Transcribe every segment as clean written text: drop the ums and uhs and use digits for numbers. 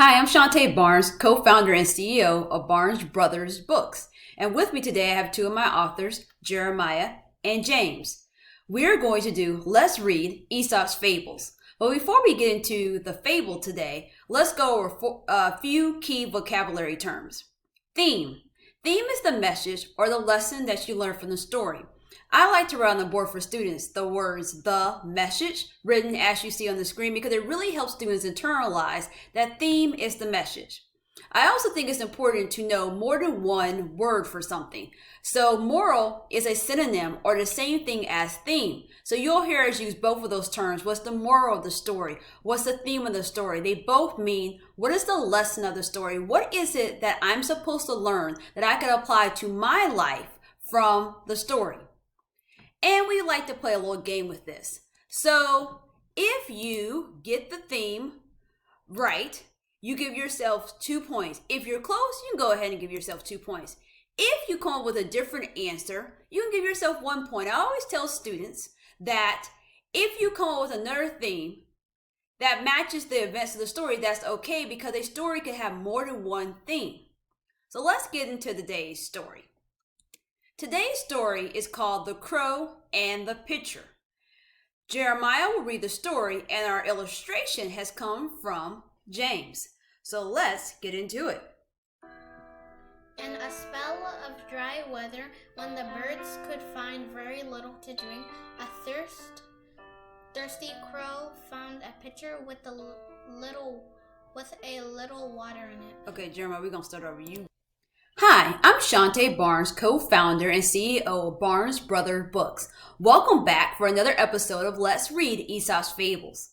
Hi, I'm Shantae Barnes, co-founder and CEO of Barnes Brothers Books. And with me today, I have two of my authors, Jeremiah and James. We're going to do Let's Read Aesop's Fables. But before we get into the fable today, let's go over a few key vocabulary terms. Theme. Theme is the message or the lesson that you learn from the story. I like to write on the board for students the words the message written as you see on the screen because it really helps students internalize that theme is the message. I also think it's important to know more than one word for something. So moral is a synonym or the same thing as theme. So you'll hear us use both of those terms. What's the moral of the story? What's the theme of the story? They both mean what is the lesson of the story? What is it that I'm supposed to learn that I can apply to my life from the story? And we like to play a little game with this. So if you get the theme right, you give yourself 2 points. If you're close, you can go ahead and give yourself 2 points. If you come up with a different answer, you can give yourself 1 point. I always tell students that if you come up with another theme that matches the events of the story, that's okay because a story can have more than one theme. So let's get into today's story. Today's story is called The Crow and the Pitcher. Jeremiah will read the story and our illustration has come from James. So let's get into it. In a spell of dry weather, when the birds could find very little to drink, a thirsty crow found a pitcher with a little water in it. Okay, Jeremiah, we're going to start over you. Hi, I'm Shantae Barnes, co-founder and CEO of Barnes Brothers Books. Welcome back for another episode of Let's Read Aesop's Fables.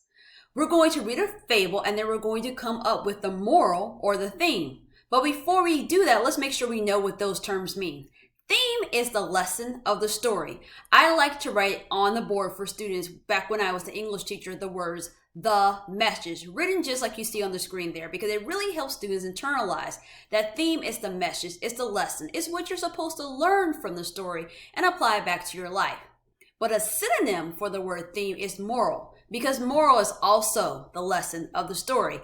We're going to read a fable and then we're going to come up with the moral or the theme. But before we do that, let's make sure we know what those terms mean. Theme is the lesson of the story. I like to write on the board for students back when I was the English teacher the words the message, written just like you see on the screen there, because it really helps students internalize that theme is the message, it's the lesson, it's what you're supposed to learn from the story and apply it back to your life. But a synonym for the word theme is moral, because moral is also the lesson of the story.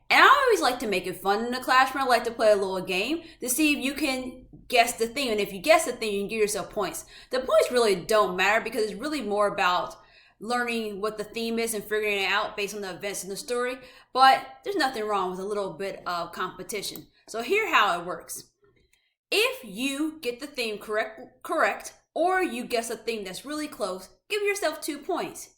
And I always like to make it fun in the classroom. I like to play a little game to see if you can guess the theme. And if you guess the theme, you can give yourself points. The points really don't matter because it's really more about learning what the theme is and figuring it out based on the events in the story. But there's nothing wrong with a little bit of competition. So here's how it works. If you get the theme correct, or you guess a theme that's really close, give yourself 2 points.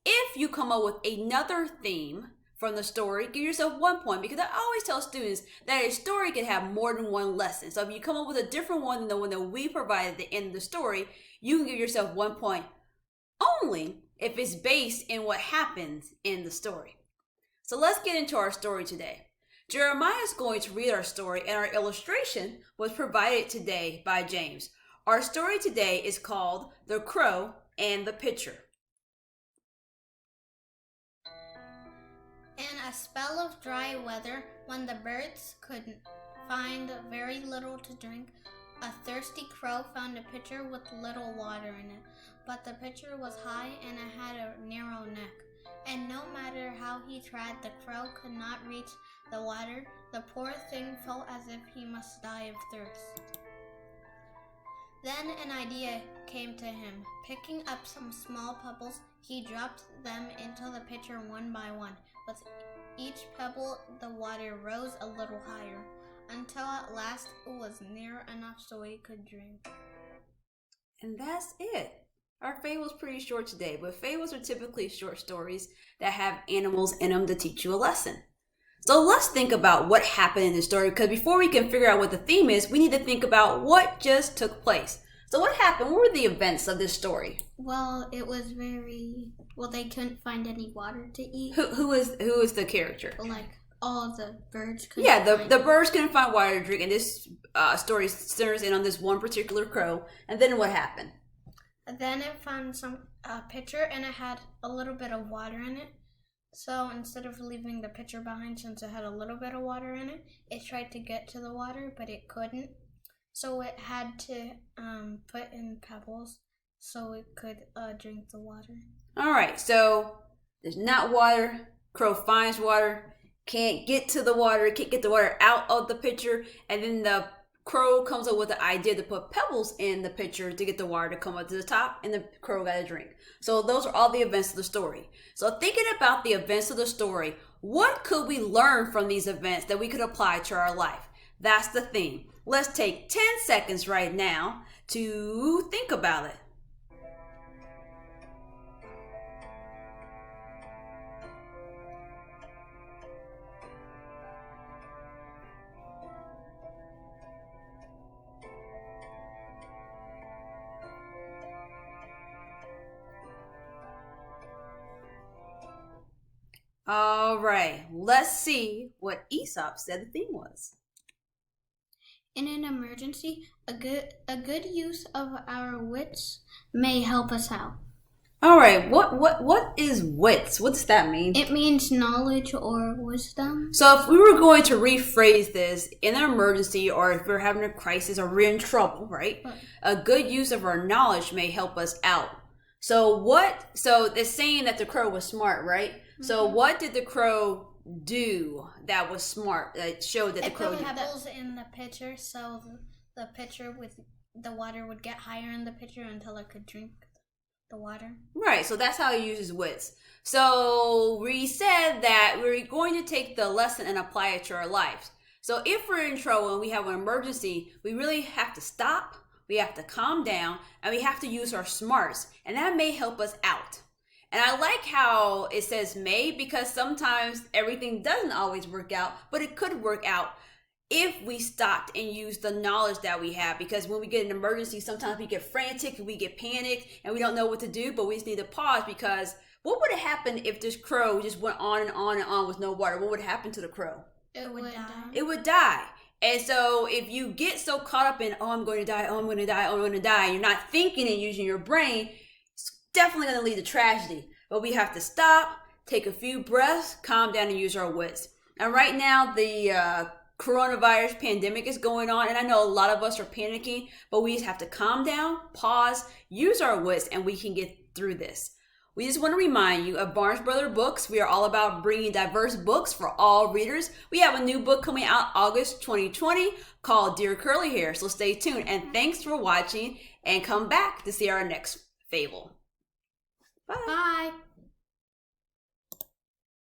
If you come up with another theme from the story, give yourself 1 point, because I always tell students that a story can have more than one lesson. So if you come up with a different one than the one that we provided at the end of the story, you can give yourself 1 point only if it's based in what happens in the story. So let's get into our story today. Jeremiah is going to read our story and our illustration was provided today by James. Our story today is called The Crow and the Pitcher. In a spell of dry weather, when the birds could find very little to drink, a thirsty crow found a pitcher with little water in it. But the pitcher was high and it had a narrow neck. And no matter how he tried, the crow could not reach the water. The poor thing felt as if he must die of thirst. Then an idea came to him. Picking up some small pebbles, he dropped them into the pitcher one by one. With each pebble, the water rose a little higher, until at last it was near enough so he could drink. And that's it. Our fable is pretty short today, but fables are typically short stories that have animals in them to teach you a lesson. So let's think about what happened in the story, because before we can figure out what the theme is, we need to think about what just took place. So what happened? What were the events of this story? Well, it was they couldn't find any water to eat. Who is the character? Like all the birds couldn't the birds couldn't find water to drink, and this story centers in on this one particular crow. And then what happened? Then it found some pitcher and it had a little bit of water in it. So instead of leaving the pitcher behind since it had a little bit of water in it, it tried to get to the water, but it couldn't. So it had to put in pebbles so it could drink the water. All right, so there's not water. Crow finds water. can't get to the water, can't get the water out of the pitcher, and then the crow comes up with the idea to put pebbles in the pitcher to get the water to come up to the top, and the crow got a drink. So those are all the events of the story. So thinking about the events of the story, what could we learn from these events that we could apply to our life? That's the theme. Let's take 10 seconds right now to think about it. All right, let's see what Aesop said the theme was. In an emergency, a good use of our wits may help us out. All right, what is wits? What does that mean? It means knowledge or wisdom. So if we were going to rephrase this in an emergency, or if we're having a crisis or we're in trouble, right? A good use of our knowledge may help us out. So it's saying that the crow was smart, right? Mm-hmm. So what did the crow do that was smart, that showed that the crow put pebbles in the pitcher, so the pitcher with the water would get higher in the pitcher until it could drink the water. Right, so that's how he uses wits. So we said that we're going to take the lesson and apply it to our lives. So if we're in trouble and we have an emergency, we really have to stop, we have to calm down, and we have to use our smarts, and that may help us out. And I like how it says may, because sometimes everything doesn't always work out, but it could work out if we stopped and used the knowledge that we have. Because when we get an emergency, sometimes we get frantic and we get panicked and we don't know what to do, but we just need to pause, because what would have happened if this crow just went on and on and on with no water? What would happen to the crow? It would die. It would die. And so if you get so caught up in, oh, I'm going to die, oh, I'm going to die, oh, I'm going to die, and you're not thinking and using your brain, it's definitely going to lead to tragedy. But we have to stop, take a few breaths, calm down, and use our wits. And right now, the coronavirus pandemic is going on, and I know a lot of us are panicking, but we just have to calm down, pause, use our wits, and we can get through this. We just want to remind you of Barnes Brother Books. We are all about bringing diverse books for all readers. We have a new book coming out August 2020 called Dear Curly Hair, so stay tuned. And thanks for watching, and come back to see our next fable. Bye. Bye.